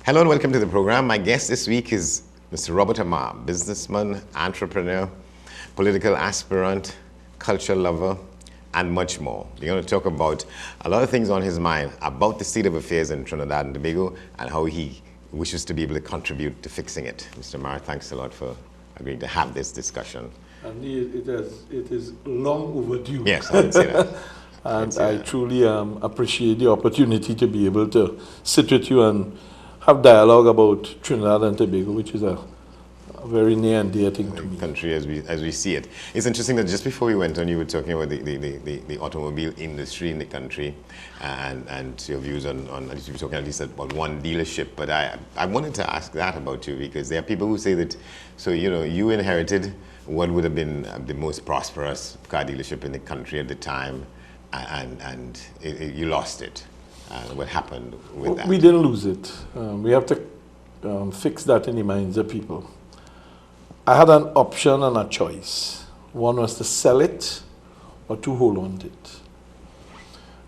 Hello and welcome to the program. My guest this week is Mr. Robert Amar, businessman, entrepreneur, political aspirant, culture lover, and much more. We're going to talk about a lot of things on his mind about the state of affairs in Trinidad and Tobago and how he wishes to be able to contribute to fixing it. Mr. Amar, thanks a lot for agreeing to have this discussion. And it is long overdue. Yes, I would say that. And I truly appreciate the opportunity to be able to sit with you and have dialogue about Trinidad and Tobago, which is a very near and dear thing to me. Country as we see it. It's interesting that just before we went on, you were talking about the automobile industry in the country and your views on you were talking at least about one dealership. But I wanted to ask that about you because there are people who say that, so you inherited what would have been the most prosperous car dealership in the country at the time, and you lost it. What happened with that? We didn't lose it. We have to fix that in the minds of people. I had an option and a choice. One was to sell it or to hold on to it.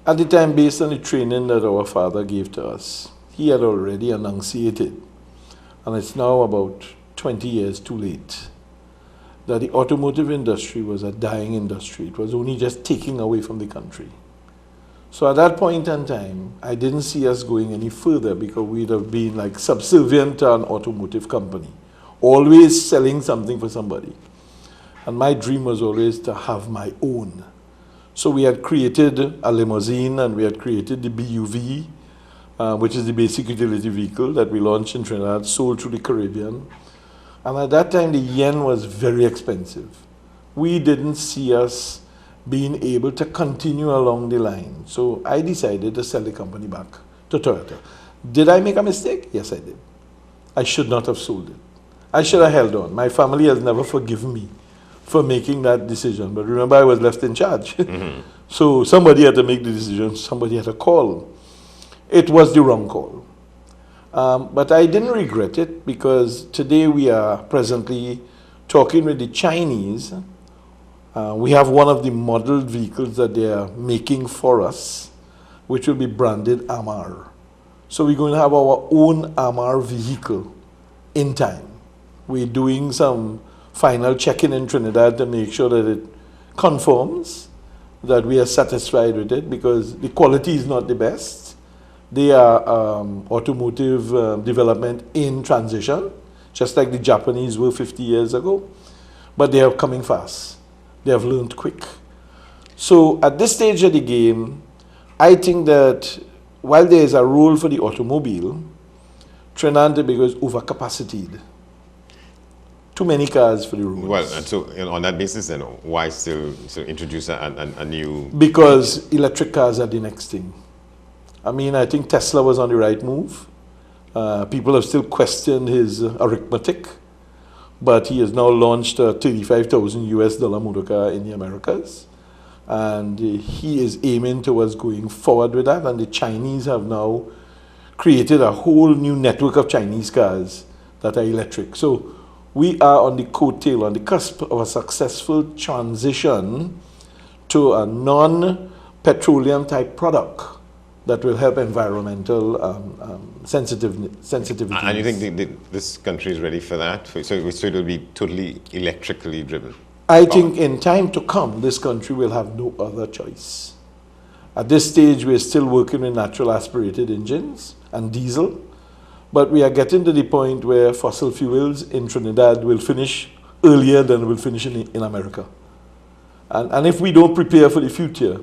At the time, based on the training that our father gave to us, he had already enunciated, and it's now about 20 years too late, that the automotive industry was a dying industry. It was only just taking away from the country. So at that point in time, I didn't see us going any further because we'd have been like subservient to an automotive company, always selling something for somebody. And my dream was always to have my own. So we had created a limousine and we had created the BUV, which is the basic utility vehicle that we launched in Trinidad, sold through the Caribbean. And at that time, the yen was very expensive. We didn't see us being able to continue along the line. So I decided to sell the company back to Toyota. Did I make a mistake? Yes, I did. I should not have sold it. I should have held on. My family has never forgiven me for making that decision. But remember, I was left in charge. Mm-hmm. So somebody had to make the decision. Somebody had to call. It was the wrong call. But I didn't regret it because today we are presently talking with the Chinese. We have one of the modeled vehicles that they are making for us, which will be branded Amar. So we're going to have our own Amar vehicle in time. We're doing some final checking in Trinidad to make sure that it conforms, that we are satisfied with it because the quality is not the best. They are automotive development in transition, just like the Japanese were 50 years ago, but they are coming fast. They have learned quick. So at this stage of the game, I think that while there is a role for the automobile, Trinidad and Tobago is overcapacitated. Too many cars for the roads. Well, and so on that basis, then, why still introduce a new? Because electric cars are the next thing. I mean, I think Tesla was on the right move. People have still questioned his arithmetic. But he has now launched a $35,000 US motor car in the Americas. And he is aiming towards going forward with that. And the Chinese have now created a whole new network of Chinese cars that are electric. So we are on the coattail, on the cusp of a successful transition to a non-petroleum type product that will help environmental sensitivity. And you think this country is ready for that? So it will be totally electrically driven? I think in time to come, this country will have no other choice. At this stage, we're still working with natural aspirated engines and diesel, but we are getting to the point where fossil fuels in Trinidad will finish earlier than will finish in America. And if we don't prepare for the future,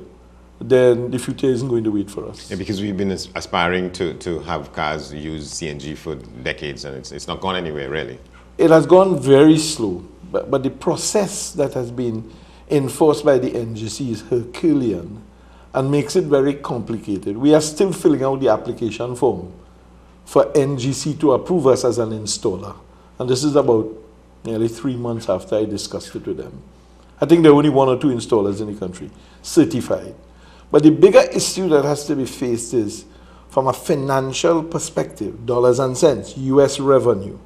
then the future isn't going to wait for us. Yeah, because we've been aspiring to have cars use CNG for decades, and it's not gone anywhere, really. It has gone very slow, but the process that has been enforced by the NGC is Herculean and makes it very complicated. We are still filling out the application form for NGC to approve us as an installer. And this is about nearly 3 months after I discussed it with them. I think there are only 1 or 2 installers in the country certified. But the bigger issue that has to be faced is from a financial perspective, dollars and cents, US revenue.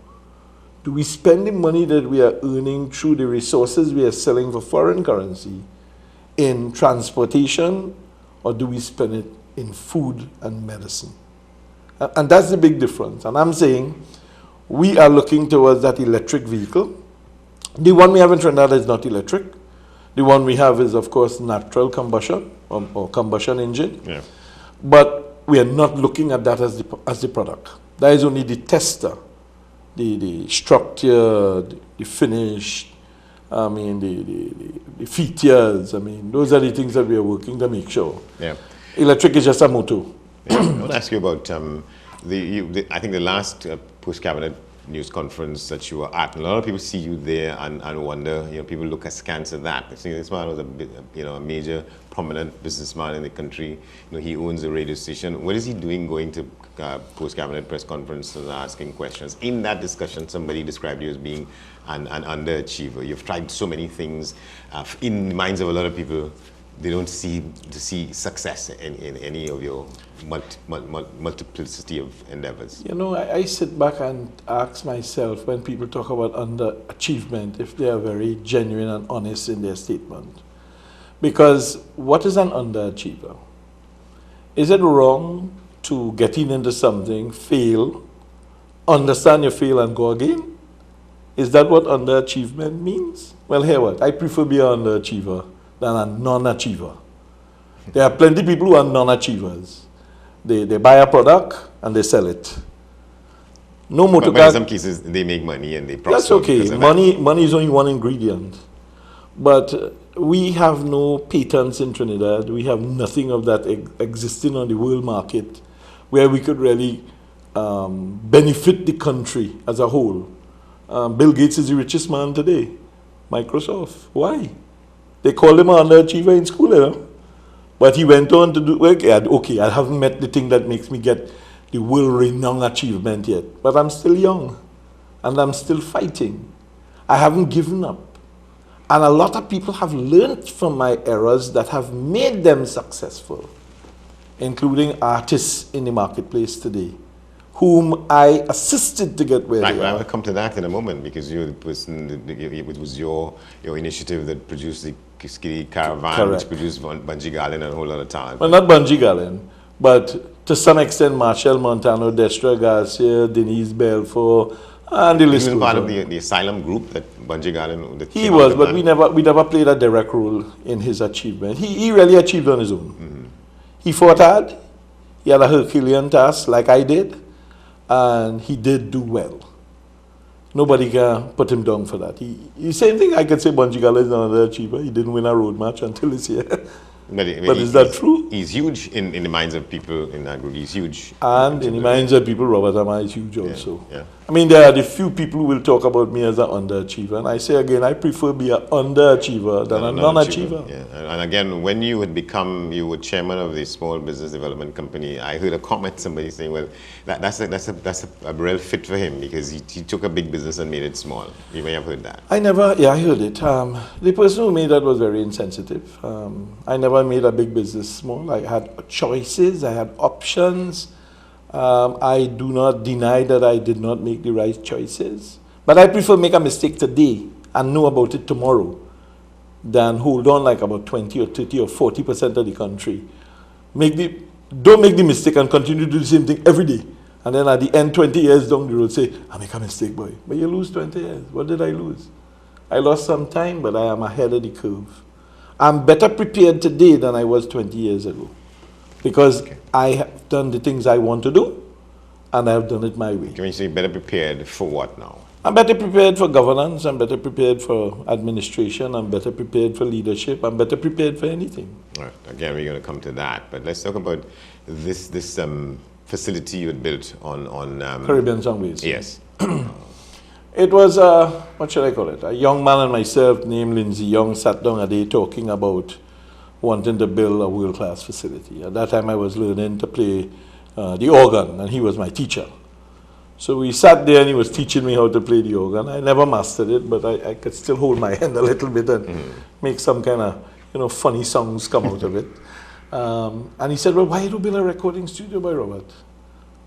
Do we spend the money that we are earning through the resources we are selling for foreign currency in transportation, or do we spend it in food and medicine? And that's the big difference. And I'm saying we are looking towards that electric vehicle. The one we have in Trinidad is not electric. The one we have is, of course, natural combustion or combustion engine. Yeah. But we are not looking at that as the product. That is only the tester, the structure, the finish, I mean, the features. I mean, those are the things that we are working to make sure. Yeah. Electric is just a motor. Yeah. I want to ask you about I think the last post-cabinet news conference that you were at. A lot of people see you there and wonder, people look askance at that. They think this man was a major, prominent businessman in the country. He owns a radio station. What is he doing going to post-cabinet press conferences and asking questions? In that discussion, somebody described you as being an underachiever. You've tried so many things. In the minds of a lot of people, they don't see success in any of your multiplicity of endeavors. I sit back and ask myself when people talk about underachievement if they are very genuine and honest in their statement. Because what is an underachiever? Is it wrong to get into something, fail, understand you fail and go again? Is that what underachievement means? Well, hear what? I prefer be an underachiever than a non-achiever. There are plenty of people who are non-achievers. They buy a product and they sell it. No motor but car. in some cases, they make money and they prosper. That's okay. Money is only one ingredient. But we have no patents in Trinidad. We have nothing of that existing on the world market where we could really benefit the country as a whole. Bill Gates is the richest man today. Microsoft. Why? They called him an underachiever in school, But he went on to do, okay, I haven't met the thing that makes me get the world-renowned achievement yet. But I'm still young, and I'm still fighting. I haven't given up. And a lot of people have learned from my errors that have made them successful, including artists in the marketplace today, whom I assisted to get where they are. I will come to that in a moment, because you're the person, it was your initiative that produced the Ski Caravan, Correct. which produced Bungee Garland and a whole lot of talent. Well, not Bungee Garland, but to some extent, Marshall Montano, Destra Garcia, Denise Belfort, and the list. He was part of the Asylum group that Bungee Garland. He was, but we never played a direct role in his achievement. He really achieved on his own. Mm-hmm. He fought hard. He had a Herculean task, like I did, and he did do well. Nobody can put him down for that. The same thing I could say Bungee Garland is another achiever. He didn't win a road match until this year. But is that true? He's huge in the minds of people in that group. He's huge. And in the minds of people, Robert Amar is huge also. Yeah. I mean, there are the few people who will talk about me as an underachiever. And I say again, I prefer be an underachiever than a non-achiever. Yeah. And again, when you were chairman of the Small Business Development Company, I heard a comment, somebody saying, well, that's a real fit for him, because he took a big business and made it small. You may have heard that. I heard it. The person who made that was very insensitive. I never made a big business small. I had choices, I had options. I do not deny that I did not make the right choices. But I prefer make a mistake today and know about it tomorrow than hold on like about 20 or 30 or 40% of the country. Don't make the mistake and continue to do the same thing every day. And then at the end, 20 years down the road, say, I make a mistake, boy. But you lose 20 years. What did I lose? I lost some time, but I am ahead of the curve. I'm better prepared today than I was 20 years ago, because I have done the things I want to do, and I have done it my way. Can you say better prepared for what now? I'm better prepared for governance, I'm better prepared for administration, I'm better prepared for leadership, I'm better prepared for anything. All right. Again, we're going to come to that, but let's talk about this facility you had built on Caribbean Songways. Yes. It was, what should I call it? A young man and myself named Lindsay Young sat down a day talking about wanting to build a world-class facility. At that time, I was learning to play the organ, and he was my teacher. So we sat there, and he was teaching me how to play the organ. I never mastered it, but I could still hold my hand a little bit and make some kind of, funny songs come out of it. And he said, well, why don't you build a recording studio, by Robert?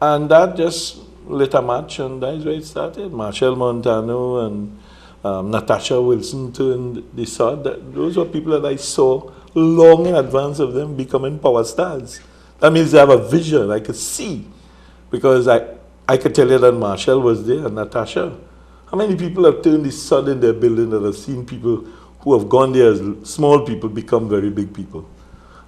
And that just lit a match, and that's where it started. Marshall Montano and Natasha Wilson turned the sod. Those were people that I saw long in advance of them becoming power stars. That means they have a vision. I could see Because I could tell you that Marshall was there and Natasha. How many people have turned the sun in their building that have seen people who have gone there as small people become very big people?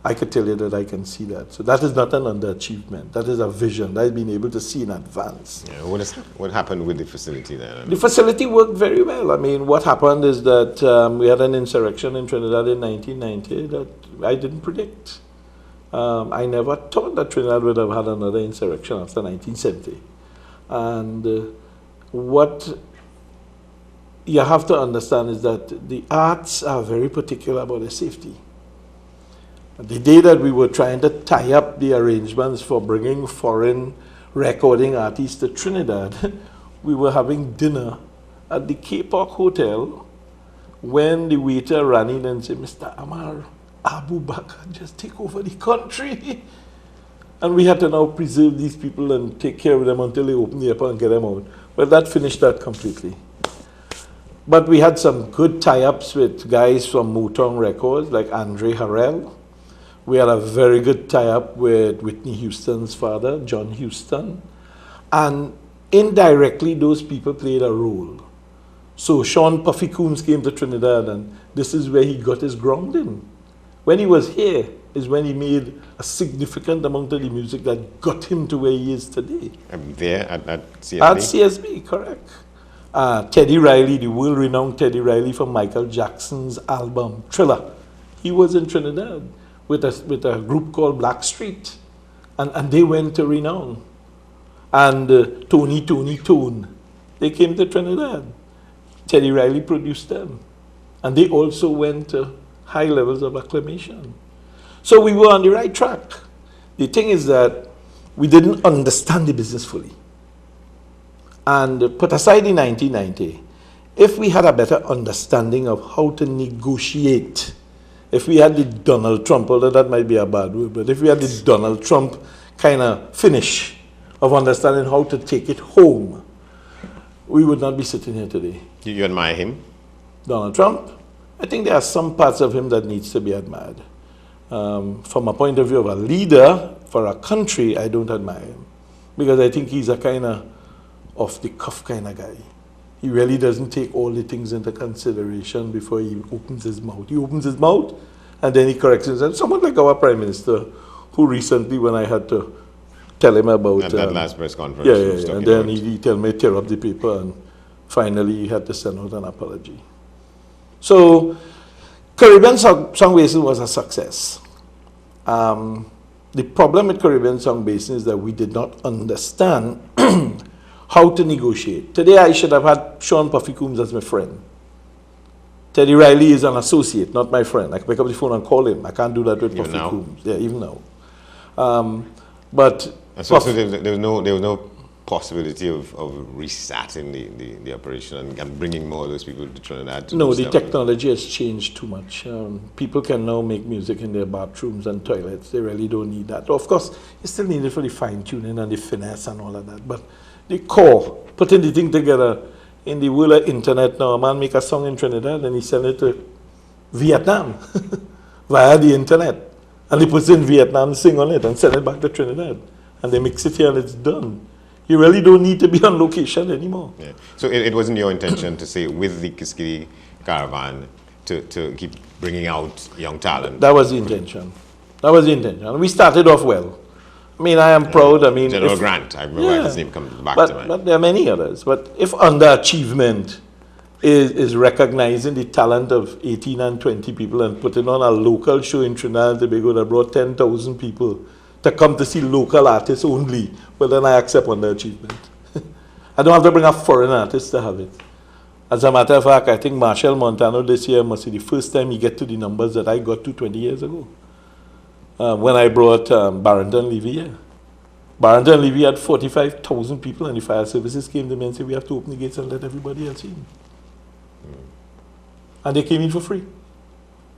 I could tell you that I can see that. So that is not an underachievement. That is a vision. That is being able to see in advance. Yeah, what happened with the facility there? The facility worked very well. I mean, what happened is that we had an insurrection in Trinidad in 1990 that I didn't predict. I never thought that Trinidad would have had another insurrection after 1970. And what you have to understand is that the arts are very particular about their safety. The day that we were trying to tie up the arrangements for bringing foreign recording artists to Trinidad, we were having dinner at the Cape Park Hotel when the waiter ran in and said, "Mr. Amar, Abu Bakr just take over the country." And we had to now preserve these people and take care of them until they open the airport and get them out. Well, that finished that completely. But we had some good tie-ups with guys from Motown Records like Andre Harrell. We had a very good tie-up with Whitney Houston's father, John Houston. And indirectly, those people played a role. So Sean Puffy Coombs came to Trinidad, and this is where he got his grounding. When he was here is when he made a significant amount of the music that got him to where he is today. There at CSB? At CSB, correct. Teddy Riley, the world-renowned Teddy Riley from Michael Jackson's album Thriller, he was in Trinidad with a group called Blackstreet, and they went to renown. And Tony Tone, they came to Trinidad. Teddy Riley produced them, and they also went to high levels of acclamation. So we were on the right track. The thing is that we didn't understand the business fully. And put aside in 1990, if we had a better understanding of how to negotiate, if we had the Donald Trump, although that might be a bad word, but if we had the Donald Trump kind of finish of understanding how to take it home, we would not be sitting here today. You admire him? Donald Trump? I think there are some parts of him that needs to be admired. From a point of view of a leader for a country, I don't admire him. Because I think he's a kind of off-the-cuff kind of guy. He really doesn't take all the things into consideration before he opens his mouth. He opens his mouth and then he corrects himself. Someone like our Prime Minister, who recently, when I had to tell him about... that last press conference. Yeah. And then he told me to tear up the paper, and finally he had to send out an apology. So, Caribbean Song Basin was a success. The problem with Caribbean Song Basin is that we did not understand how to negotiate. Today I should have had Sean Puffy Coombs as my friend. Teddy Riley is an associate, not my friend. I can pick up the phone and call him. I can't do that with Even Puffy now? Coombs. Yeah, even now. But so there was no possibility of restarting the operation and bringing more of those people to Trinidad? No, the technology has changed too much. People can now make music in their bathrooms and toilets. They really don't need that. Of course, you still need it for the fine-tuning and the finesse and all of that. But the core, putting the thing together, in the world of internet now, a man make a song in Trinidad and he send it to Vietnam via the internet. And the person in Vietnam sing on it and send it back to Trinidad. And they mix it here and it's done. You really don't need to be on location anymore. Yeah. So it wasn't your intention to say with the Kiskili Caravan to keep bringing out young talent? That was the intention. That was the intention. We started off well. I mean, I am proud. I mean, General Grant, I remember his name comes back to mind. But there are many others. But if underachievement is recognizing the talent of 18 and 20 people and putting on a local show in Trinidad and Tobago that brought 10,000 people to come to see local artists only, well, then I accept underachievement. I don't have to bring a foreign artist to have it. As a matter of fact, I think Marshall Montano this year must be the first time he get to the numbers that I got to 20 years ago. When I brought Barrington Levy here. Barrington Levy had 45,000 people and the fire services came to me and said, we have to open the gates and let everybody else in. And they came in for free.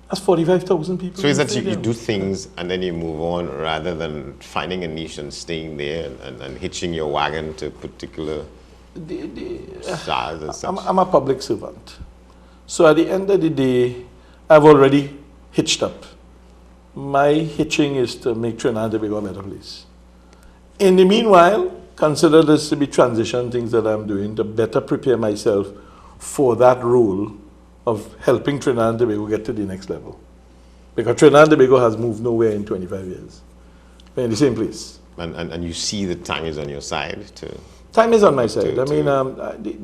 That's 45,000 people. So is that you do things and then you move on rather than finding a niche and staying there and hitching your wagon to particular stars and such? I'm a public servant. So at the end of the day, I've already hitched up. My hitching is to make Trinidad and Tobago a better place. In the meanwhile, consider this to be transition things that I'm doing to better prepare myself for that role of helping Trinidad and Tobago get to the next level. Because Trinidad and Tobago has moved nowhere in 25 years. We're in the same place. And you see the time is on your side to... Time is on my side.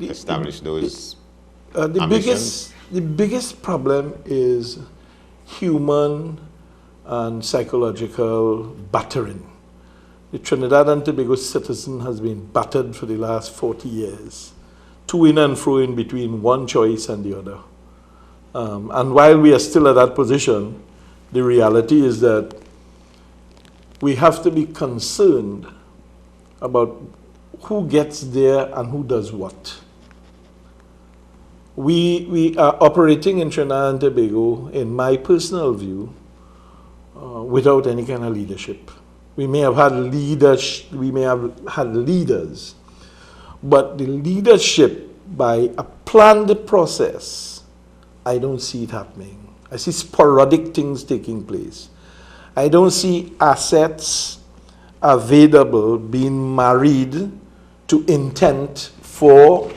Establish those the biggest problem is human and psychological battering. The Trinidad and Tobago citizen has been battered for the last 40 years, to in and fro in between one choice and the other. And while we are still at that position, the reality is that we have to be concerned about who gets there and who does what. We are operating in Trinidad and Tobago, in my personal view, without any kind of leadership. We may have had leaders, but the leadership by a planned process, I don't see it happening. I see sporadic things taking place. I don't see assets available being married to intent for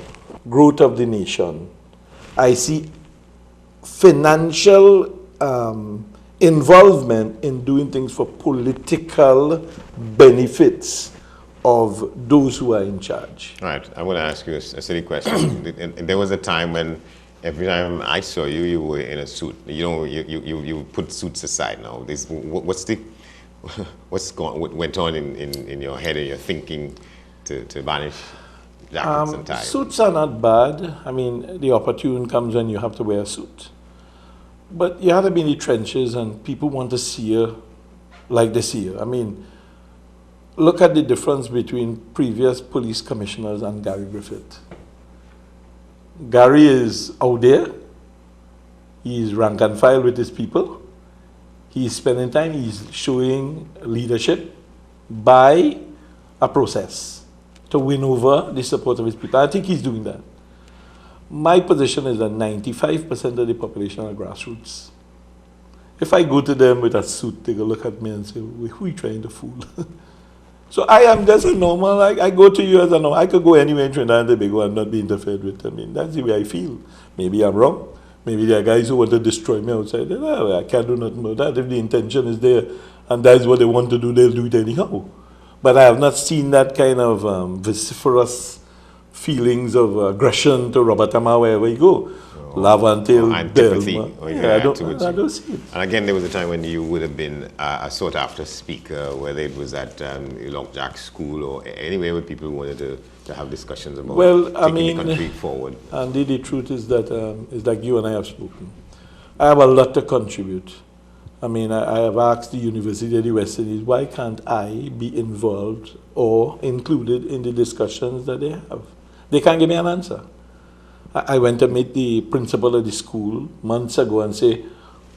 growth of the nation. I see financial involvement in doing things for political benefits of those who are in charge. All right, I want to ask you a silly question. There was a time when every time I saw you, you were in a suit. You know, you put suits aside now. What went on in your head and your thinking to banish jackets and ties? Suits are not bad. I mean, the opportune comes when you have to wear a suit. But you have to be in the trenches and people want to see you like they see you. I mean, look at the difference between previous police commissioners and Gary Griffith. Gary is out there. He's rank and file with his people. He's spending time, he's showing leadership by a process to win over the support of his people. I think he's doing that. My position is that 95% of the population are grassroots. If I go to them with a suit, they go look at me and say, who are you trying to fool? So I am just a normal, I go to you as a normal. I could go anywhere in Trinidad and Tobago and not be interfered with. I mean, that's the way I feel. Maybe I'm wrong. Maybe there are guys who want to destroy me outside. I can't do nothing about that. If the intention is there and that's what they want to do, they'll do it anyhow. But I have not seen that kind of vociferous feelings of aggression to Robert Amar wherever you go. Love until antipathy. I don't see it. And again, there was a time when you would have been a sought after speaker, whether it was at Lock Jack School or anywhere where people wanted to have discussions about taking the country forward. And the truth is that it's like you and I have spoken. I have a lot to contribute. I mean, I have asked the University of the West Indies, why can't I be involved or included in the discussions that they have? They can't give me an answer. I went to meet the principal of the school months ago and say,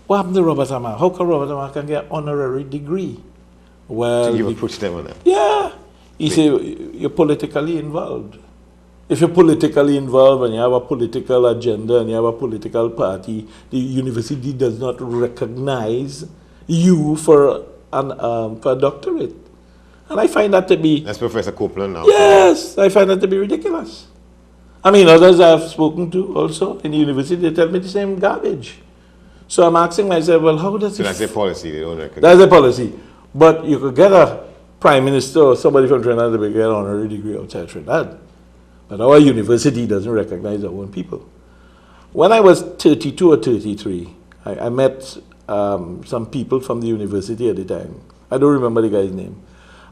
what happened to Robert Amar? How come Robert Amar can get an honorary degree? Well, so you approached them on that? Yeah. He said, you're politically involved. If you're politically involved and you have a political agenda and you have a political party, the university does not recognize you for a doctorate. And I find that to be... That's Professor Copeland now. Yes, I find that to be ridiculous. I mean, others I've spoken to also in the university, they tell me the same garbage. So I'm asking myself, well, how does it... So that's their policy, they don't recognize. That's their policy. But you could get a prime minister or somebody from Trinidad to get an honorary degree outside Trinidad. But our university doesn't recognize our own people. When I was 32 or 33, I met some people from the university at the time. I don't remember the guy's name.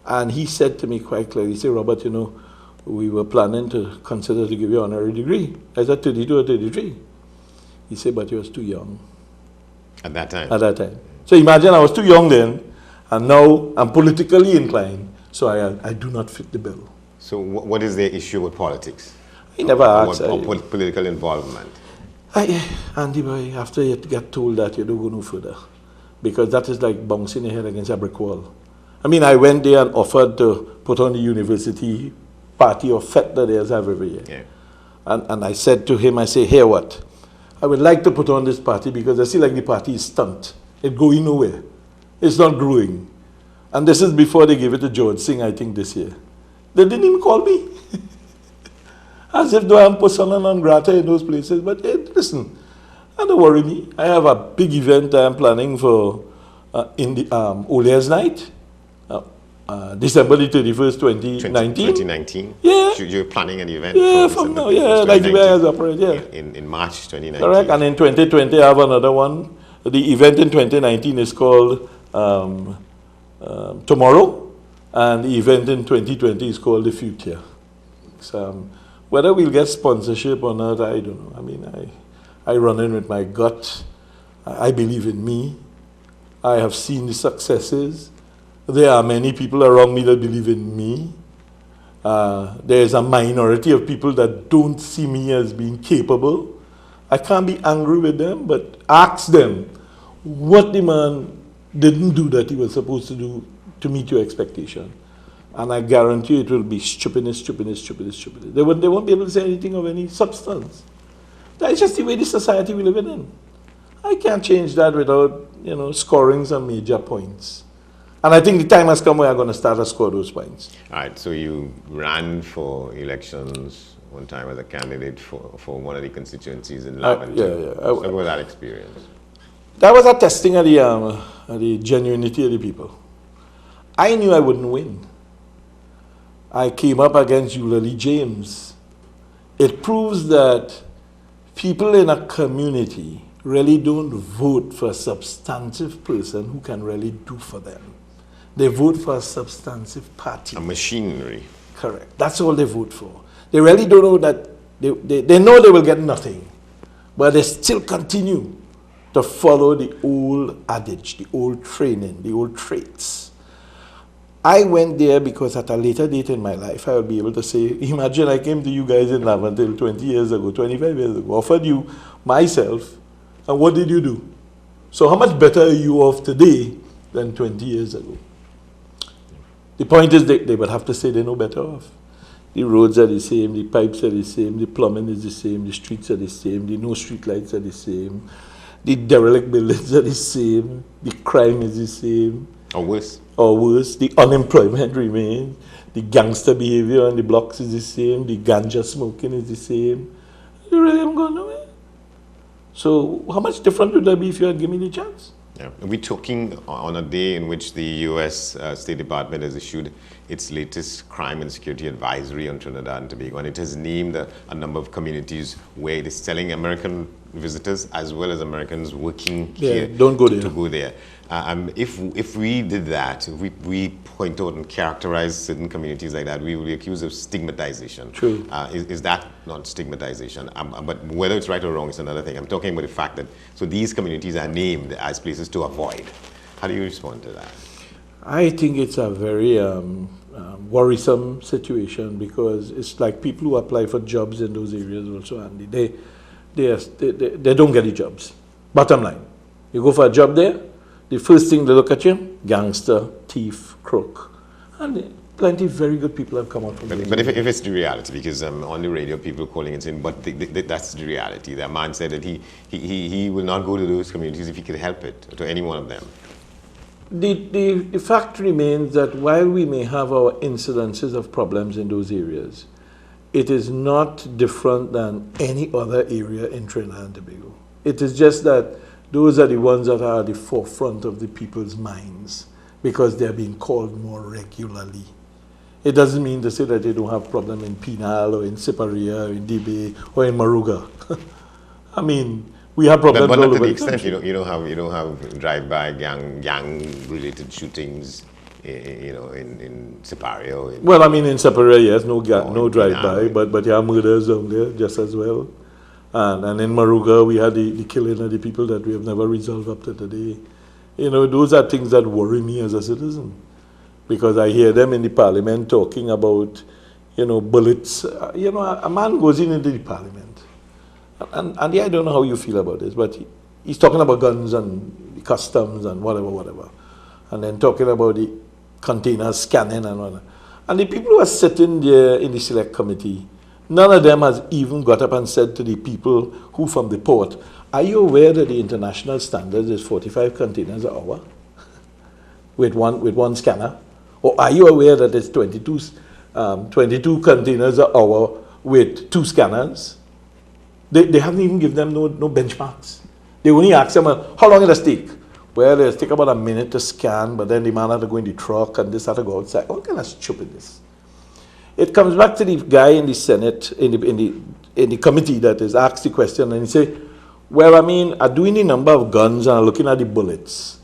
And he said to me quite clearly, he said, Robert, you know, we were planning to consider to give you an honorary degree. I said 32 or 33. He said, but you was too young. At that time? At that time. So imagine I was too young then, and now I'm politically inclined, so I do not fit the bill. So what is the issue with politics? I never asked. Or political involvement? Andy boy, after you get told that, you don't go no further. Because that is like bouncing your head against a brick wall. I mean, I went there and offered to put on the university party or fete that they have every year. Yeah. And I said to him, I say, here what? I would like to put on this party because I see like the party is stumped. It's going nowhere. It's not growing. And this is before they gave it to George Singh, I think, this year. They didn't even call me. As if though I'm persona non grata in those places. But hey, listen, don't worry me. I have a big event I'm planning for in the Olea's Night, December the 31st, 2019. 2019? Yeah. You're planning an event? Yeah, from now, yeah, like the way I operate, yeah. In March 2019. Correct, and in 2020 I have another one. The event in 2019 is called Tomorrow, and the event in 2020 is called The Future. So, whether we'll get sponsorship or not, I don't know. I mean, I run in with my gut. I believe in me. I have seen the successes. There are many people around me that believe in me. There's a minority of people that don't see me as being capable. I can't be angry with them, but ask them what the man didn't do that he was supposed to do to meet your expectation. And I guarantee you it will be stupidness. They won't be able to say anything of any substance. That's just the way the society we live in. I can't change that without, scoring some major points. And I think the time has come where I'm going to start to score those points. All right, so you ran for elections one time as a candidate for one of the constituencies in Lavender. Yeah. Talk about that experience. That was a testing of the genuinity of the people. I knew I wouldn't win. I came up against Eulalie James. It proves that people in a community really don't vote for a substantive person who can really do for them. They vote for a substantive party. A machinery. Correct. That's all they vote for. They really don't know that, they know they will get nothing, but they still continue to follow the old adage, the old training, the old traits. I went there because at a later date in my life, I will be able to say, imagine I came to you guys in Laventille 20 years ago, 25 years ago, offered you myself, and what did you do? So how much better are you off today than 20 years ago? The point is they would have to say they're no better off. The roads are the same, the pipes are the same, the plumbing is the same, the streets are the same, the no street lights are the same, the derelict buildings are the same, the crime is the same. Or worse. Or worse, the unemployment remains, the gangster behavior on the blocks is the same, the ganja smoking is the same. You really haven't gone nowhere. So how much different would that be if you had given me the chance? Yeah. We're talking on a day in which the U.S. State Department has issued its latest crime and security advisory on Trinidad and Tobago, and it has named a number of communities where it is telling American visitors as well as Americans working here don't go there. to go there. If we did that, if we point out and characterize certain communities like that, we will be accused of stigmatization. True. Is that not stigmatization? But whether it's right or wrong is another thing. I'm talking about the fact that, so these communities are named as places to avoid. How do you respond to that? I think it's a very worrisome situation because it's like people who apply for jobs in those areas also, Andy. They don't get the jobs. Bottom line, you go for a job there, the first thing they look at you, gangster, thief, crook. And plenty of very good people have come out from there. But if it's the reality, because on the radio people calling and saying, but that's the reality. That man said that he will not go to those communities if he could help it, to any one of them. The fact remains that while we may have our incidences of problems in those areas, it is not different than any other area in Trinidad and Tobago. It is just that those are the ones that are at the forefront of the people's minds because they're being called more regularly. It doesn't mean to say that they don't have problem in Penal or in Siparia or in Dibe or in Maruga. I mean, we have problems but all not to over the extent you don't have drive-by gang-related shootings, in Siparia. Well, I mean, in Siparia, yes, no drive-by, but you have murders down there just as well. And in Maruga, we had the killing of the people that we have never resolved up to today. Those are things that worry me as a citizen. Because I hear them in the parliament talking about, bullets. A man goes into the parliament. And I don't know how you feel about this, but he's talking about guns and the customs and whatever. And then talking about the containers scanning and whatnot. And the people who are sitting there in the select committee, none of them has even got up and said to the people who from the port, are you aware that the international standard is 45 containers an hour with one scanner? Or are you aware that it's 22 22 containers an hour with 2 scanners. They haven't even given them no benchmarks. They only ask them, how long does it take? Well, it take about a minute to scan, but then the man had to go in the truck and this had to go outside. All kind of stupidness. It comes back to the guy in the Senate, in the committee that is asked the question, and he say, well, I mean, I'm doing the number of guns and I'm looking at the bullets.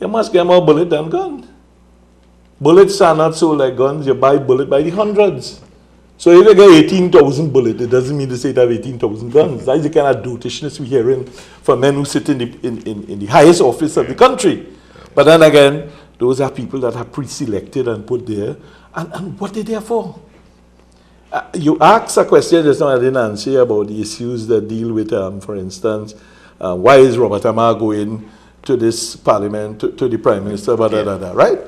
You must get more bullet than gun. Bullets are not sold like guns. You buy bullet by the hundreds. So if you get 18,000 bullets, it doesn't mean to say you have 18,000 guns. That's the kind of dotishness we're hearing from men who sit in the highest office of the country. But then again, those are people that are pre-selected and put there. And what are they there for? You asked a question just now, I didn't answer about the issues that deal with, for instance, why is Robert Amar going to this parliament, to the prime minister, right?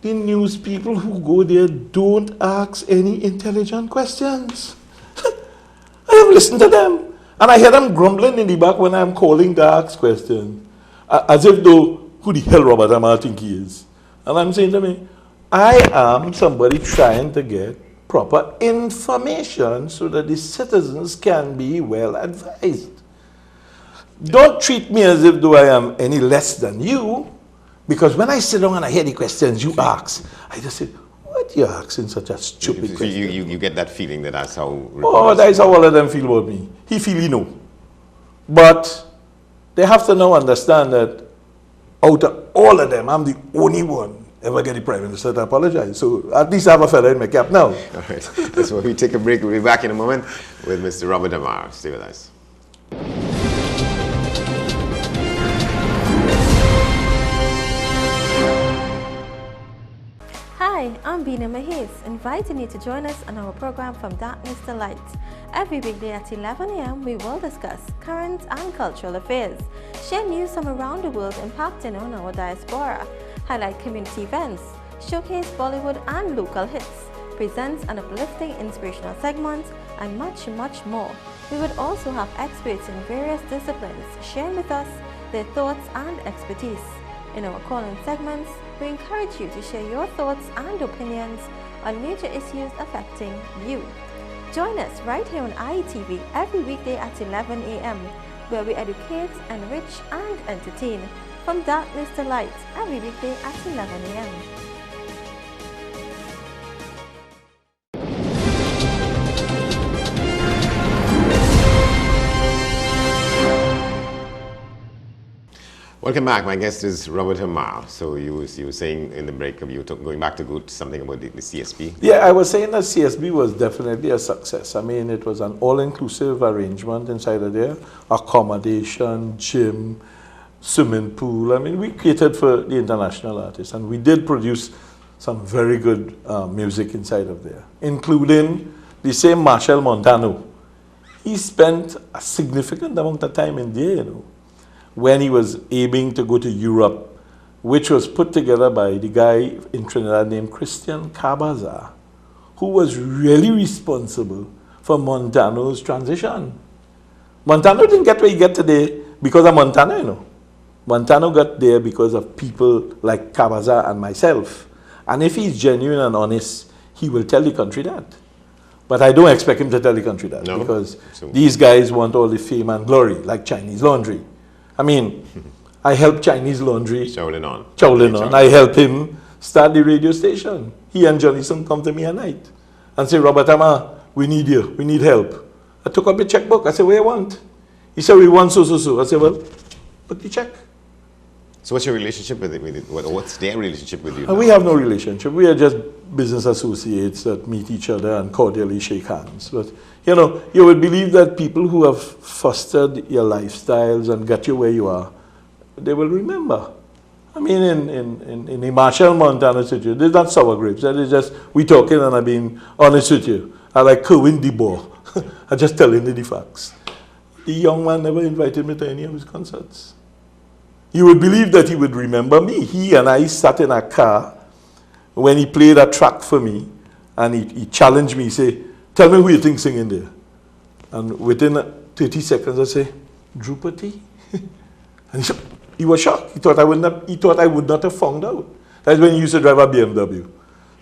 The news people who go there don't ask any intelligent questions. I have listened to them. And I hear them grumbling in the back when I'm calling to ask questions. As if though, who the hell Robert Amar think he is? And I'm saying to me, I am somebody trying to get proper information so that the citizens can be well advised. Don't treat me as if though I am any less than you. Because when I sit down and I hear the questions you ask, I just say, what are you asking such a stupid question? You get that feeling that that's how... Oh, that's how all of them feel about me. He feel he know. But they have to now understand that out of all of them, I'm the only one ever get the prime minister to apologize. So at least I have a fella in my cap now. All right. That's why we take a break. We'll be back in a moment with Mr. Robert Amar. Stay with us. Hi, I'm Bina Mahiz, inviting you to join us on our program From Darkness to Light. Every weekday at 11 a.m. we will discuss current and cultural affairs, share news from around the world impacting on our diaspora, highlight community events, showcase Bollywood and local hits, present an uplifting inspirational segment, and much, much more. We would also have experts in various disciplines sharing with us their thoughts and expertise. In our call-in segments, we encourage you to share your thoughts and opinions on major issues affecting you. Join us right here on IET.V every weekday at 11 a.m. where we educate, enrich and entertain from darkness to light every weekday at 11 a.m. Welcome back. My guest is Robert Amar. So you were saying in the break, you were going back to something about the CSB? Yeah, I was saying that CSB was definitely a success. I mean, it was an all-inclusive arrangement inside of there. Accommodation, gym, swimming pool. I mean, we catered for the international artists. And we did produce some very good music inside of there, including the same Marshall Montano. He spent a significant amount of time in there, you know, when he was aiming to go to Europe, which was put together by the guy in Trinidad named Christian Cabaza, who was really responsible for Montano's transition. Montano didn't get where he got today because of Montano, you know. Montano got there because of people like Cabaza and myself. And if he's genuine and honest, he will tell the country that. But I don't expect him to tell the country that, because these guys want all the fame and glory, like Chinese laundry. I mean, I helped Chinese laundry. Chowlin on. Chowlin on. I helped him start the radio station. He and Johnnyson come to me at night and say, Robert Amar, we need you. We need help. I took up a checkbook. I said, what do you want? He said, we want so. I said, well, put the check. So what's your relationship with it? What's their relationship with you? We have no relationship. We are just business associates that meet each other and cordially shake hands. But, you know, you would believe that people who have fostered your lifestyles and got you where you are, they will remember. I mean, in the Marshall Montana situation, there's not sour grapes. That is just, we talking and I'm being honest with you. I like Kerwin DeBoer. I'm just telling you the facts. The young man never invited me to any of his concerts. You would believe that he would remember me. He and I sat in a car when he played a track for me, and he challenged me. He said, tell me who you think singing there. And within 30 seconds, I say, Drupati? And he was shocked. He thought I would not have found out. That's when he used to drive a BMW.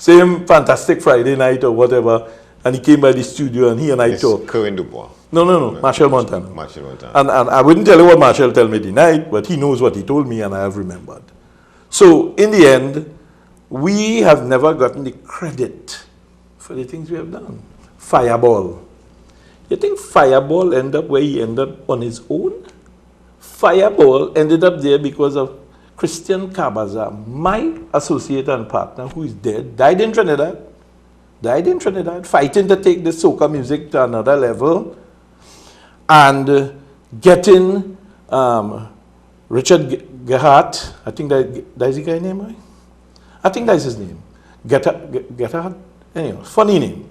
Same Fantastic Friday Night or whatever, and he came by the studio and he and I talked. Cohen Dubois. No, Marshall Montano. Marshall Montano. And I wouldn't tell you what Marshall told me the night, but he knows what he told me and I have remembered. So in the end, we have never gotten the credit for the things we have done. Fireball. You think Fireball ended up where he ended up on his own? Fireball ended up there because of Christian Cabaza, my associate and partner, who is dead, died in Trinidad, fighting to take the soca music to another level, and getting Richard Gerhardt, I think that's the guy's name, right? I think that's his name. Gerhardt, anyway, funny name.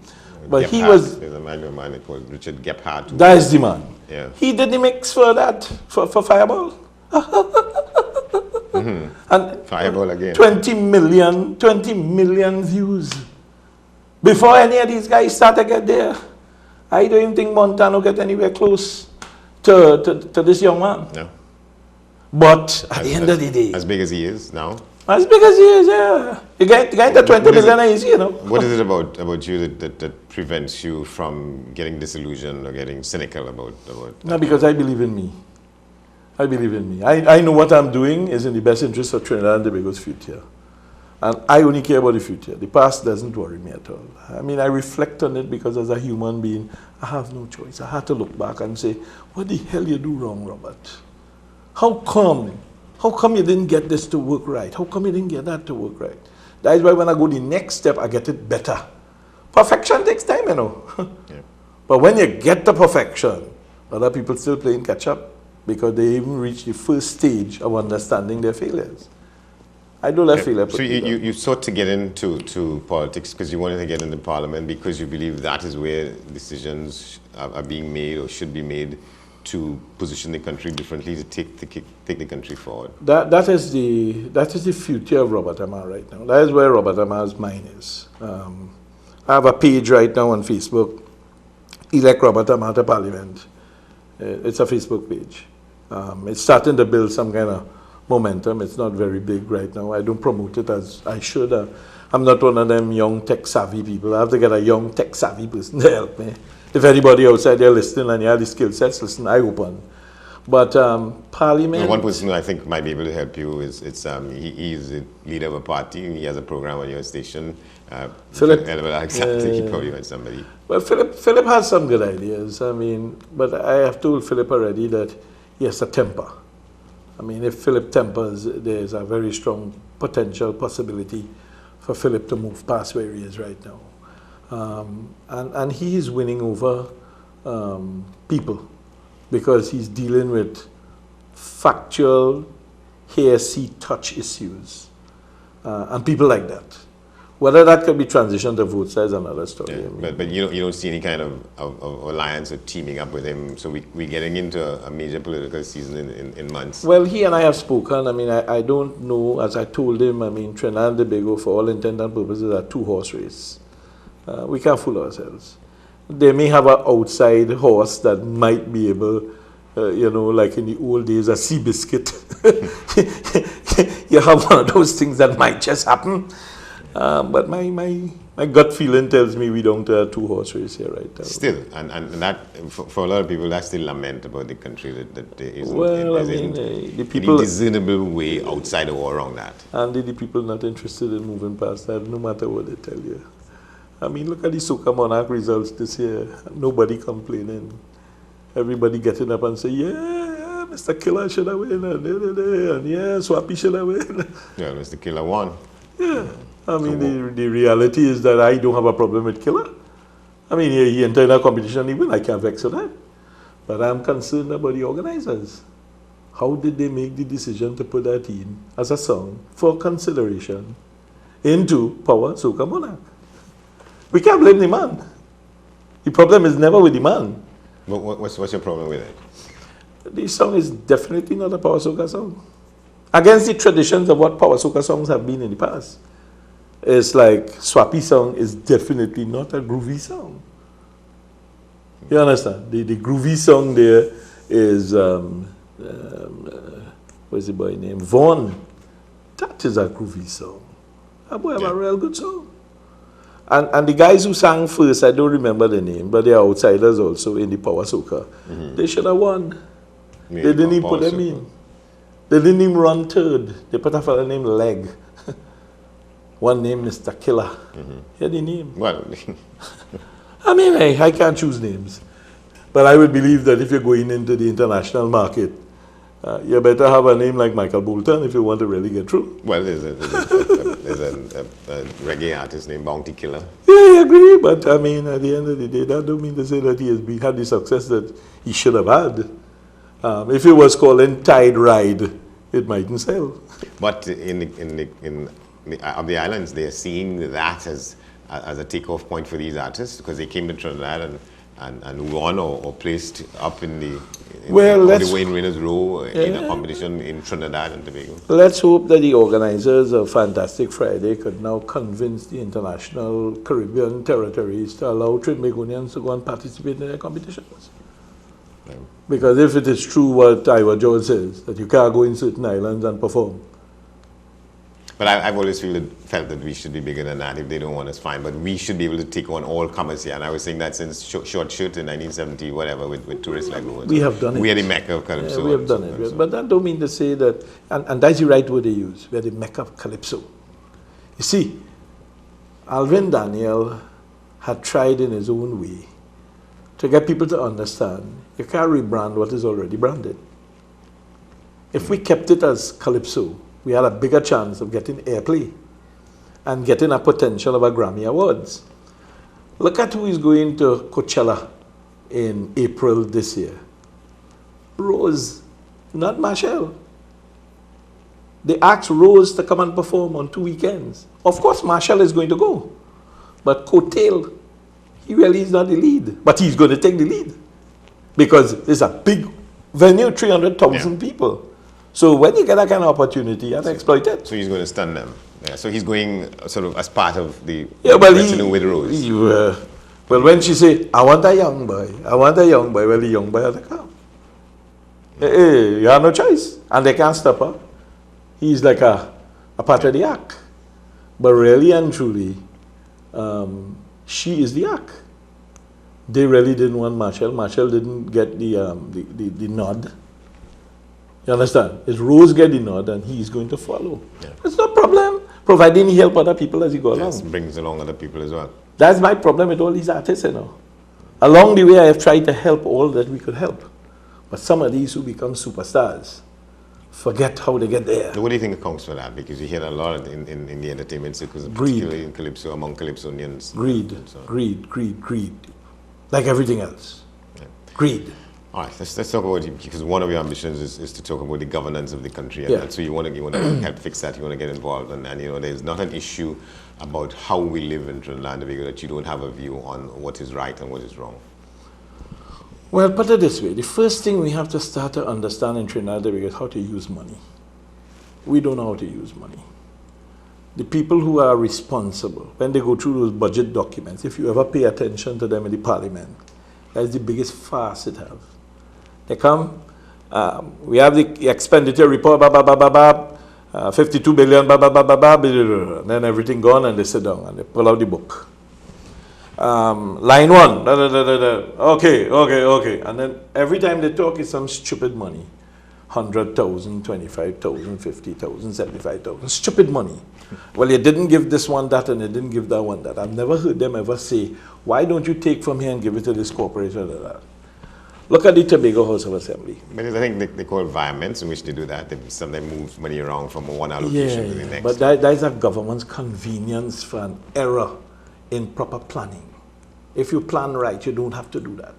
But he was... There's a man called Richard Gephardt. That is the man. Yeah. He did the mix for that, for Fireball. And Fireball again. 20 million views. Before any of these guys start to get there, I don't even think Montano get anywhere close to this young man. No. But at the end of the day... As big as he is now? As big as he is, yeah. The guy that 20 million is, you know. What is it about you that prevents you from getting disillusioned or getting cynical about No, because I believe in me. I believe in me. I know what I'm doing is in the best interest of Trinidad and Tobago's future. And I only care about the future. The past doesn't worry me at all. I mean, I reflect on it because as a human being, I have no choice. I had to look back and say, what the hell you do wrong, Robert? How come? How come you didn't get this to work right? How come you didn't get that to work right? That is why when I go the next step, I get it better. Perfection takes time, you know. Yeah. But when you get to perfection, other people still playing catch up because they even reach the first stage of understanding their failures. I don't let failure. So you sought to get into politics because you wanted to get into parliament because you believe that is where decisions are being made or should be made to position the country differently, to take the country forward. That is the future of Robert Amar right now. That is where Robert Amar's mind is. I have a page right now on Facebook, Elect Robert Amar to Parliament. It's a Facebook page. It's starting to build some kind of momentum. It's not very big right now. I don't promote it as I should. I'm not one of them young tech-savvy people. I have to get a young tech-savvy person to help me. If anybody outside there listening and you have the skill sets, listen, I open. But Parliament... One person who I think might be able to help you is he's the leader of a party. He has a program on your station. Philip. Exactly. He probably wants somebody. Well, Philip has some good ideas. I mean, but I have told Philip already that he has a temper. I mean, if Philip tempers, there's a very strong potential possibility for Philip to move past where he is right now. And he is winning over people because he's dealing with factual, hear, see, touch issues and people like that. Whether that could be transitioned to votes is another story. Yeah, I mean. but you don't see any kind of alliance or teaming up with him. So we're getting into a major political season in months. Well, he and I have spoken. I mean, I don't know, as I told him, I mean, Trinidad and Tobago, for all intent and purposes, are a two-horse race. We can't fool ourselves. They may have an outside horse that might be able, you know, like in the old days, a sea biscuit. You have one of those things that might just happen. But my gut feeling tells me we don't have a two-horse race here right now. Still, and that, for a lot of people, that's still lament about the country that there isn't, the people, any discernible way outside or around that. And the people not interested in moving past that, no matter what they tell you. I mean, look at the Soca Monarch results this year. Nobody complaining. Everybody getting up and say, yeah, Mr. Killer should have win, and yeah, Swappy should have win. Yeah, Mr. Killer won. Yeah. I mean, the reality is that I don't have a problem with Killer. I mean, he entered a competition, even I can't vex with that. But I'm concerned about the organizers. How did they make the decision to put that in as a song for consideration into Power Soca Monarch? We can't blame the man. The problem is never with the man. But what's your problem with it? The song is definitely not a Power Soca song. Against the traditions of what Power Soca songs have been in the past. It's like Swappy song is definitely not a groovy song. You understand? The groovy song there is, what's the boy name? Vaughn. That is a groovy song. That boy have a real good song. And the guys who sang first, I don't remember the name, but they are outsiders also in the power soca. They should have won. Yeah, They didn't even power put them soca. in. They didn't even run third. They put a fellow named Leg. One named Mr. Killer. Hear the name. Well, I mean, I can't choose names. But I would believe that if you're going into the international market, you better have a name like Michael Bolton if you want to really get through. well, there's a reggae artist named Bounty Killer. Yeah, I agree. But I mean, at the end of the day, that don't mean to say that he has had the success that he should have had. If it was called Tide Ride, it mightn't sell. But in the islands, they are seeing that as a takeoff point for these artists because they came to Trinidad and won or placed up in the Wayne Raiders Row in a competition in Trinidad and Tobago. Let's hope that the organizers of Fantastic Friday could now convince the international Caribbean territories to allow Trinbagonians to go and participate in their competitions. Yeah. Because if it is true what Iowa George says, that you can't go in certain islands and perform. But I've always felt that we should be bigger than that. If they don't want us, fine. But we should be able to take on all comers here. And I was saying that since Short Shirt in 1970, whatever, with tourists like those. We have done it. We are the Mecca of Calypso. Yeah, we have done it. But that don't mean to say that, and that's the right word they use, we are the Mecca of Calypso. You see, Alvin Daniel had tried in his own way to get people to understand you can't rebrand what is already branded. If we kept it as Calypso, we had a bigger chance of getting airplay and getting a potential of a Grammy Awards. Look at who is going to Coachella in April this year. Rose, not Marshall. They asked Rose to come and perform on 2 weekends. Of course, Marshall is going to go. But Coattail, he really is not the lead. But he's going to take the lead. Because it's a big venue, 300,000 people. So when you get that kind of opportunity, you have to exploit it. So he's going to stun them. Yeah, so he's going sort of as part of the with Rose. Well, when she say, I want a young boy, well, the young boy has to come. Hey, you have no choice. And they can't stop her. He's like a part of the act. But really and truly, she is the act. They really didn't want Marshall. Marshall didn't get the nod. You understand? It's Rose get the nod and he's going to follow. Yeah. It's no problem, providing he help other people as he go along. Brings along other people as well. That's my problem with all these artists, you know. Along the way, I have tried to help all that we could help. But some of these who become superstars forget how they get there. What do you think accounts for that? Because you hear a lot in the entertainment circles, particularly in Calypso, among Calypsonians. Greed. Like everything else. Yeah. Greed. All right, let's talk about it, because one of your ambitions is to talk about the governance of the country, and so you want to help fix that. You want to get involved, and there's not an issue about how we live in Trinidad and Tobago that you don't have a view on what is right and what is wrong. Well, put it this way: the first thing we have to start to understand in Trinidad and Tobago is how to use money. We don't know how to use money. The people who are responsible when they go through those budget documents, if you ever pay attention to them in the Parliament, that's the biggest farce it has. They come, we have the expenditure report, 52 billion, and then everything gone, and they sit down and they pull out the book. Line 1, okay. And then every time they talk is some stupid money. 100,000, 25,000, 50,000, 75,000. Stupid money. Well, you didn't give this one that and you didn't give that one that. I've never heard them ever say, why don't you take from here and give it to this corporation or that? Look at the Tobago House of Assembly. But I think they call environments in which they do that. They sometimes move money around from one allocation to the next. But that is a government's convenience for an error in proper planning. If you plan right, you don't have to do that.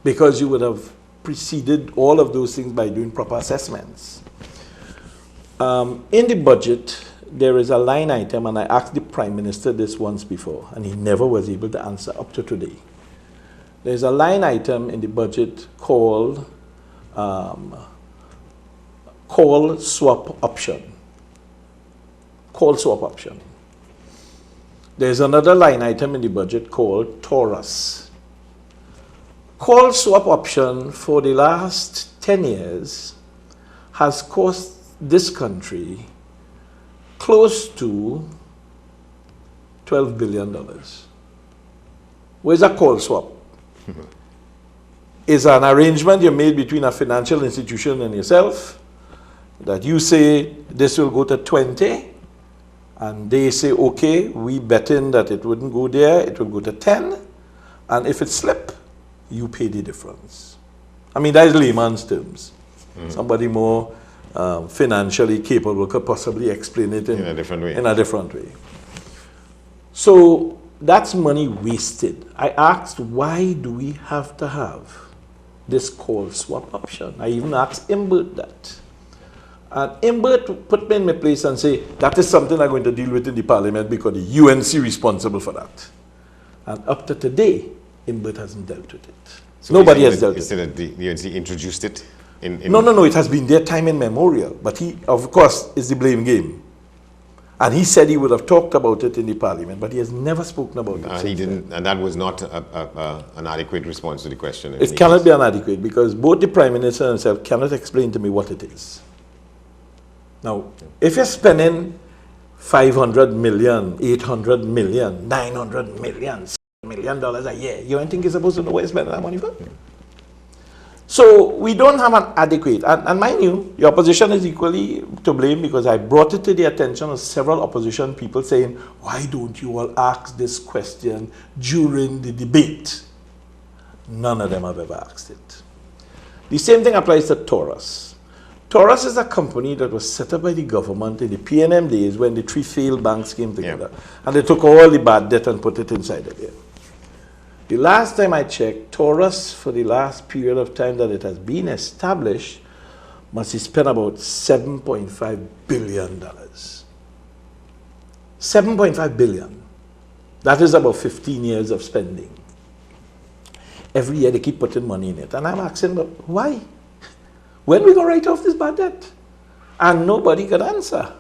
Because you would have preceded all of those things by doing proper assessments. In the budget, there is a line item, and I asked the Prime Minister this once before, and he never was able to answer up to today. There's a line item in the budget called call swap option. Call swap option. There's another line item in the budget called Taurus. Call swap option for the last 10 years has cost this country close to $12 billion. Where's a call swap? It's an arrangement you made between a financial institution and yourself that you say this will go to 20, and they say, okay, we betting that it wouldn't go there, it will go to 10, and if it slip, you pay the difference. I mean, that is layman's terms. Somebody more financially capable could possibly explain it in a different way. So that's money wasted. I asked, why do we have to have this call swap option? I even asked Imbert that. And Imbert put me in my place and say, that is something I'm going to deal with in the parliament because the UNC responsible for that. And up to today, Imbert hasn't dealt with it. So nobody has dealt with it. Instead of the UNC introduced it? No, it has been their time immemorial. But he, of course, is the blame game. And he said he would have talked about it in the parliament, but he has never spoken about it. He didn't, and that was not an adequate response to the question. It cannot be inadequate because both the Prime Minister and himself cannot explain to me what it is. Now, if you're spending 500 million, 800 million, 900 million, $7 million a year, you don't think you're supposed to know where you're spending that money for? So we don't have an adequate, and mind you, the opposition is equally to blame because I brought it to the attention of several opposition people saying, why don't you all ask this question during the debate? None of them have ever asked it. The same thing applies to Taurus. Taurus is a company that was set up by the government in the PNM days when the three failed banks came together. And they took all the bad debt and put it inside of there. The last time I checked, Taurus, for the last period of time that it has been established, must have spent about $7.5 billion. $7.5 billion. That is about 15 years of spending. Every year they keep putting money in it. And I'm asking, why? When we going to write off this bad debt? And nobody could answer.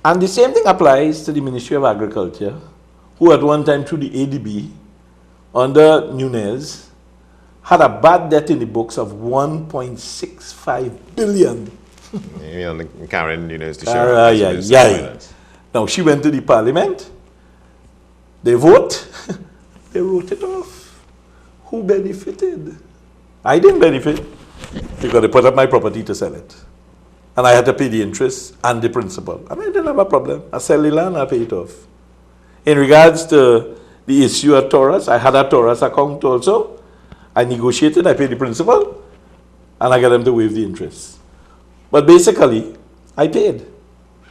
And the same thing applies to the Ministry of Agriculture, who at one time through the ADB, under Nunez, had a bad debt in the books of $1.65 billion. Karen Nunez to show. Now she went to the parliament, they vote, they wrote it off. Who benefited? I didn't benefit because they put up my property to sell it. And I had to pay the interest and the principal. And I didn't have a problem. I sell the land, I pay it off. In regards to the issue at Taurus, I had a Taurus account also. I negotiated, I paid the principal, and I got them to waive the interest. But basically, I paid.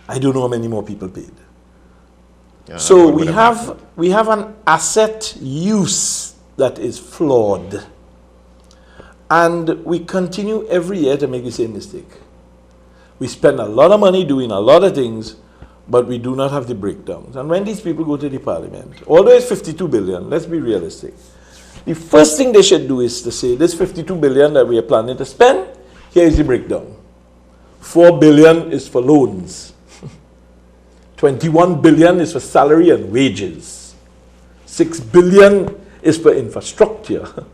I don't know how many more people paid. Yeah, so we have an asset use that is flawed. And we continue every year to make the same mistake. We spend a lot of money doing a lot of things, but we do not have the breakdowns. And when these people go to the parliament, although it's 52 billion, let's be realistic. The first thing they should do is to say, this 52 billion that we are planning to spend, here is the breakdown. 4 billion is for loans. 21 billion is for salary and wages. 6 billion is for infrastructure.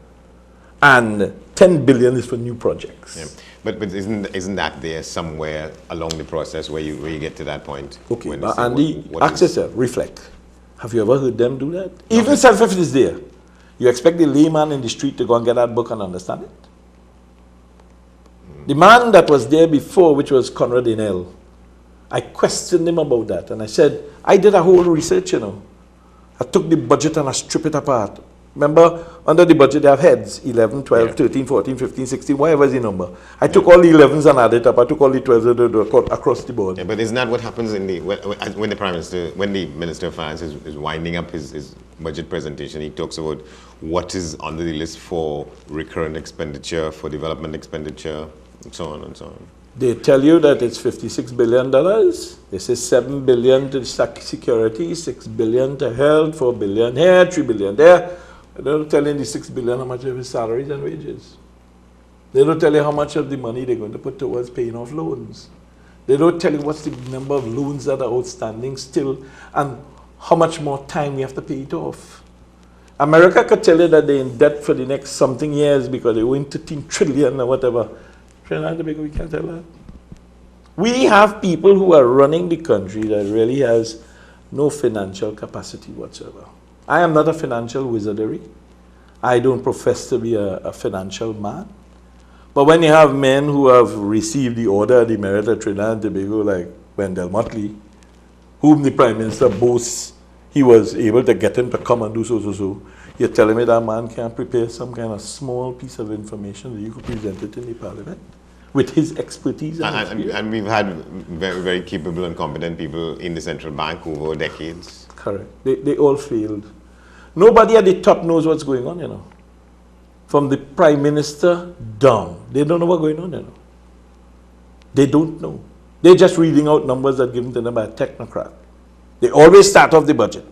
And 10 billion is for new projects. Yeah. But isn't that there somewhere along the process where you get to that point? Okay, and the access reflect. Have you ever heard them do that? Even self-effort is there. You expect the layman in the street to go and get that book and understand it? The man that was there before, which was Conrad Inel, I questioned him about that. And I said, I did a whole research, you know. I took the budget and I stripped it apart. Remember, under the budget they have heads, 11, 12, 13, 14, 15, 16, whatever is the number. I took all the 11s and added up. I took all the 12s across the board. Yeah, but isn't that what happens in the when the Prime Minister, when the Minister of Finance is winding up his budget presentation, he talks about what is under the list for recurrent expenditure, for development expenditure, and so on and so on. They tell you that it's $56 billion. They say $7 billion to security, $6 billion to health, $4 billion here, $3 billion there. They don't tell you the $6 billion how much of his salaries and wages. They don't tell you how much of the money they're going to put towards paying off loans. They don't tell you what's the number of loans that are outstanding still and how much more time we have to pay it off. America could tell you that they're in debt for the next something years because they win 13 trillion or whatever. We can't tell that. We have people who are running the country that really has no financial capacity whatsoever. I am not a financial wizardry. I don't profess to be a financial man. But when you have men who have received the Order of the Merit of Trinidad and Tobago, like Wendell Motley, whom the Prime Minister boasts he was able to get him to come and do so. You're telling me that man can't prepare some kind of small piece of information that you could present it in the Parliament with his expertise and we've had very, very capable and competent people in the central bank over decades. Correct. They all failed. Nobody at the top knows what's going on, you know. From the Prime Minister down. They don't know what's going on, you know. They don't know. They're just reading out numbers that are given to them by a technocrat. They always start off the budget.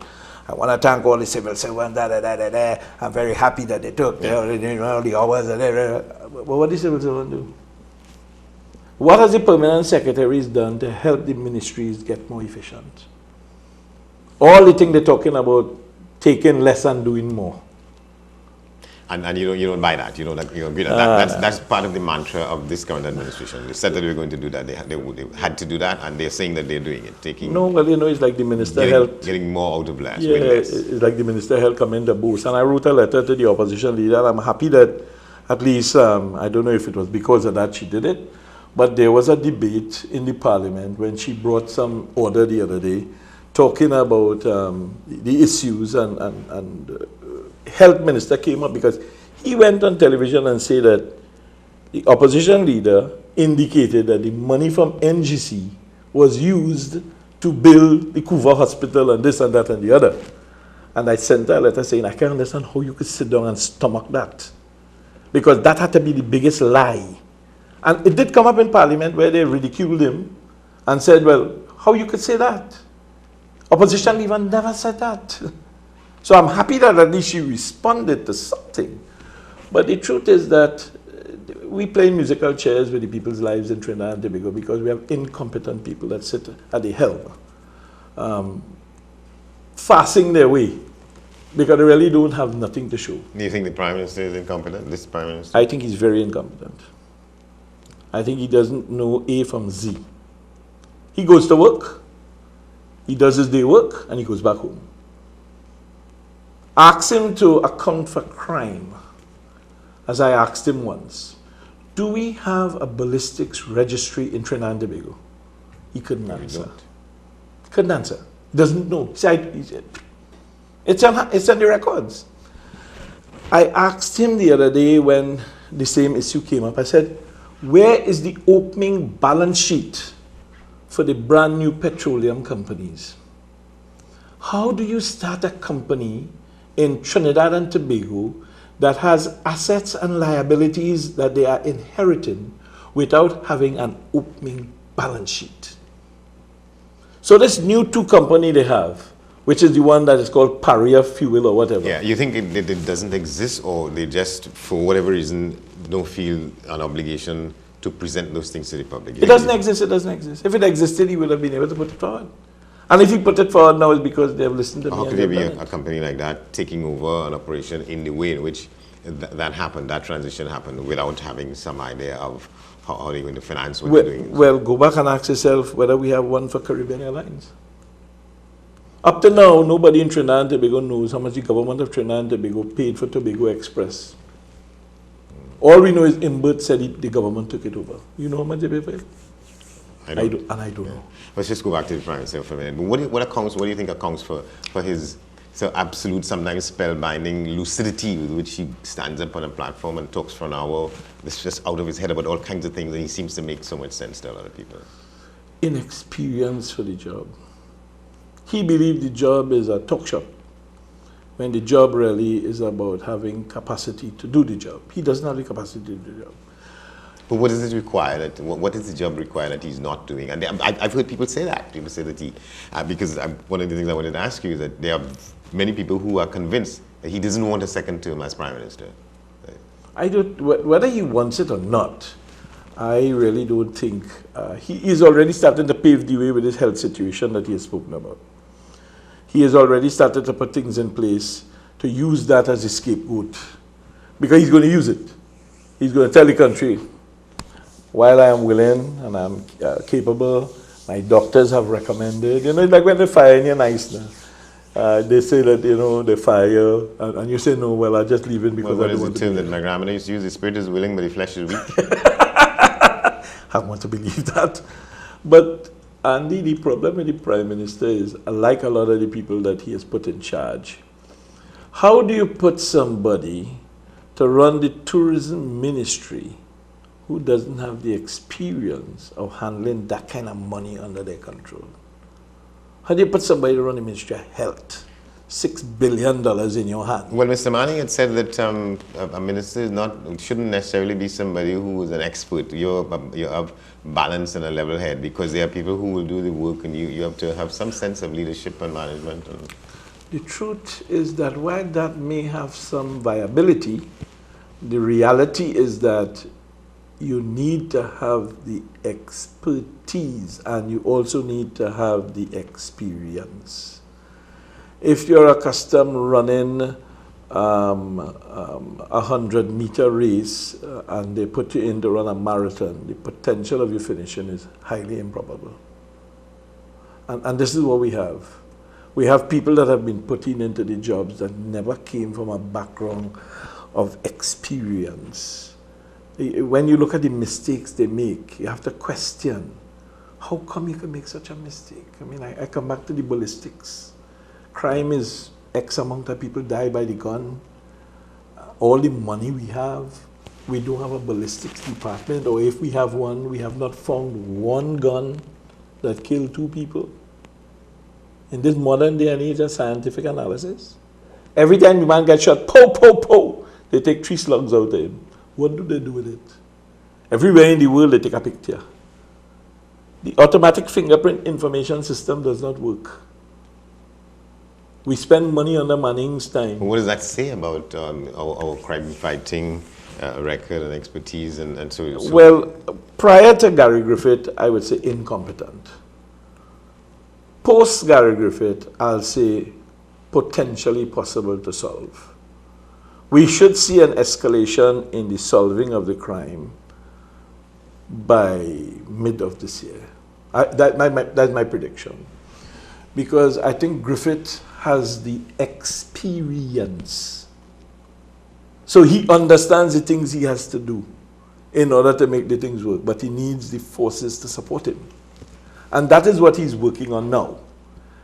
I want to thank all the civil servants, I'm very happy that they took all the hours. But what does the civil servant do? What has the permanent secretaries done to help the ministries get more efficient? All the thing they're talking about, taking less and doing more. And you don't buy that. You agree that that's part of the mantra of this current administration. They said that they were going to do that. They had to do that, and they're saying that they're doing it. No, well, you know, it's like the Minister of Health. Getting more out of less. Yeah, it's like the Minister of Health coming to boost. And I wrote a letter to the opposition leader. I'm happy that at least, I don't know if it was because of that she did it, but there was a debate in the Parliament when she brought some order the other day talking about the issues and Health Minister came up because he went on television and said that the opposition leader indicated that the money from NGC was used to build the Kuva Hospital and this and that and the other. And I sent her a letter saying, I can't understand how you could sit down and stomach that. Because that had to be the biggest lie. And it did come up in Parliament where they ridiculed him and said, well, how you could say that? Opposition leader never said that. So I'm happy that at least she responded to something. But the truth is that we play musical chairs with the people's lives in Trinidad and Tobago because we have incompetent people that sit at the helm, forcing their way because they really don't have nothing to show. Do you think the Prime Minister is incompetent, this Prime Minister? I think he's very incompetent. I think he doesn't know A from Z. He goes to work, he does his day work, and he goes back home. Ask him to account for crime, as I asked him once. Do we have a ballistics registry in Trinidad and Tobago? He couldn't answer. He couldn't answer. He doesn't know. He said, it's on the records. I asked him the other day when the same issue came up. I said, where is the opening balance sheet for the brand new petroleum companies? How do you start a company in Trinidad and Tobago that has assets and liabilities that they are inheriting without having an opening balance sheet? So this new two company they have, which is the one that is called Paria Fuel or whatever. Yeah, you think it doesn't exist, or they just, for whatever reason, don't feel an obligation to present those things to the public? It doesn't exist, it doesn't exist. If it existed, he would have been able to put it forward. And if he put it forward now, it's because they have listened to me. How could there be a company like that taking over an operation in the way in which that happened, that transition happened, without having some idea of how they're going to finance what they're doing? Well, go back and ask yourself whether we have one for Caribbean Airlines. Up to now, nobody in Trinidad and Tobago knows how much the government of Trinidad and Tobago paid for Tobago Express. All we know is Imbert said the government took it over. You know how much they paid for it? I don't know. Let's just go back to the Prime Minister for a minute. But what do you think accounts for his absolute, sometimes spellbinding lucidity with which he stands up on a platform and talks for an hour? It's just out of his head about all kinds of things, and he seems to make so much sense to a lot of people. Inexperience for the job. He believed the job is a talk shop, when the job really is about having capacity to do the job. He doesn't have the capacity to do the job. But what does it require? What does the job require that he's not doing? And I've heard people say that. People say that because one of the things I wanted to ask you is that there are many people who are convinced that he doesn't want a second term as Prime Minister. Whether he wants it or not, I really don't think. He is already starting to pave the way with his health situation that he has spoken about. He has already started to put things in place to use that as a scapegoat, because he's going to use it. He's going to tell the country, while I am willing and I'm capable, My doctors have recommended, you know, it's like when they fire in your nice now. They say that, you know, they fire, and you say, no, well, I'll just leave it because What I don't is want the to term be that my grandmother used to use? The spirit is willing, but the flesh is weak. I want to believe that. But Andy, the problem with the Prime Minister is, like a lot of the people that he has put in charge, how do you put somebody to run the tourism ministry who doesn't have the experience of handling that kind of money under their control? How do you put somebody to run the Ministry of Health? $6 billion in your hand. Well, Mr. Manning had said that a minister is shouldn't necessarily be somebody who is an expert. You're of balance and a level head, because there are people who will do the work, and you have to have some sense of leadership and management. The truth is that while that may have some viability, the reality is that you need to have the expertise and you also need to have the experience. If you're accustomed running a 100-meter race and they put you in to run a marathon, the potential of you finishing is highly improbable. And this is what we have. We have people that have been putting into the jobs that never came from a background of experience. When you look at the mistakes they make, you have to question, how come you can make such a mistake? I mean, I come back to the ballistics. Crime is X amount of people die by the gun. All the money we have, we don't have a ballistics department, or if we have one, we have not found one gun that killed 2 people. In this modern day and age of scientific analysis, every time the man gets shot, pow, pow, pow, they take 3 slugs out of him. What do they do with it? Everywhere in the world, they take a picture. The automatic fingerprint information system does not work. We spend money on the Manning's time. What does that say about our crime fighting record and expertise? And so Well, prior to Gary Griffith, I would say incompetent. Post Gary Griffith, I'll say potentially possible to solve. We should see an escalation in the solving of the crime by mid of this year. That's my prediction. Because I think Griffith has the experience. So he understands the things he has to do in order to make the things work, but he needs the forces to support him. And that is what he's working on now.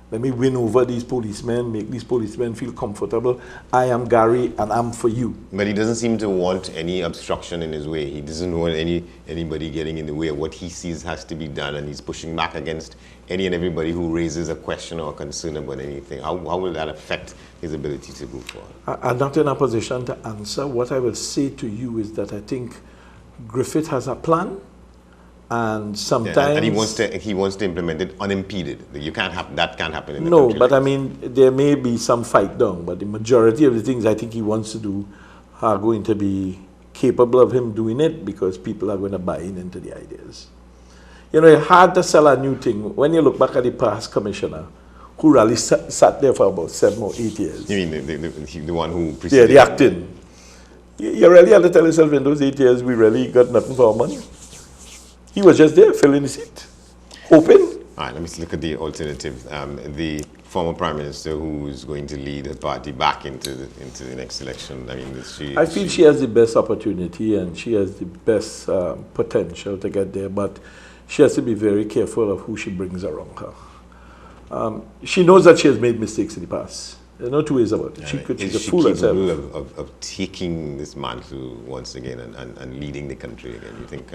Let me win over these policemen, make these policemen feel comfortable. I am Gary and I'm for you. But he doesn't seem to want any obstruction in his way. He doesn't want anybody getting in the way of what he sees has to be done, and he's pushing back against any and everybody who raises a question or a concern about anything. How will that affect his ability to move forward? I'm not in a position to answer. What I will say to you is that I think Griffith has a plan. And sometimes, yeah, and he wants to implement it unimpeded. You can't have that can't happen in the no, country. but I mean there may be some fight down, but the majority of the things I think he wants to do are going to be capable of him doing it because people are going to buy into the ideas. You know, it's hard to sell a new thing when you look back at the past commissioner who really sat there for about 7 or 8 years. You mean the one who preceded? Yeah, the acting. You really have to tell yourself in those 8 years we really got nothing for our money. He was just there, filling the seat, open. All right, let me look at the alternative. The former Prime Minister who is going to lead the party back into the next election. I mean, I feel she has the best opportunity and she has the best potential to get there, but she has to be very careful of who she brings around her. She knows that she has made mistakes in the past. There's no 2 ways about it. She's a fool herself. Is she capable of taking this mantle once again and leading the country again? You think?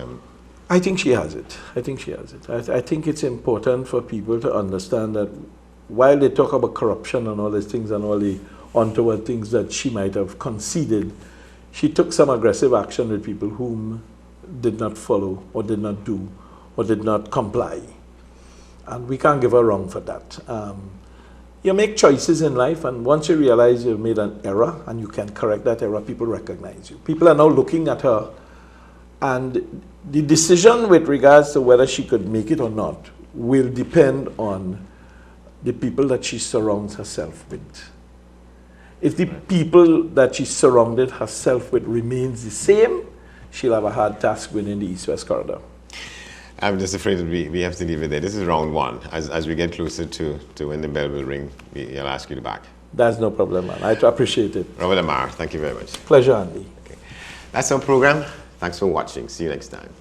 I think she has it. I think she has it. I think it's important for people to understand that while they talk about corruption and all these things and all the untoward things that she might have conceded, she took some aggressive action with people whom did not follow or did not do or did not comply. And we can't give her wrong for that. You make choices in life, and once you realize you've made an error and you can correct that error, people recognize you. People are now looking at her, and the decision with regards to whether she could make it or not will depend on the people that she surrounds herself with. If the people that she surrounded herself with remains the same, she'll have a hard task winning the East-West corridor. I'm just afraid that we have to leave it there. This is round one. As we get closer to when the bell will ring, I'll ask you to back. That's no problem, man. I appreciate it. Robert Amar, thank you very much. Pleasure, Andy. Okay. That's our program. Thanks for watching. See you next time.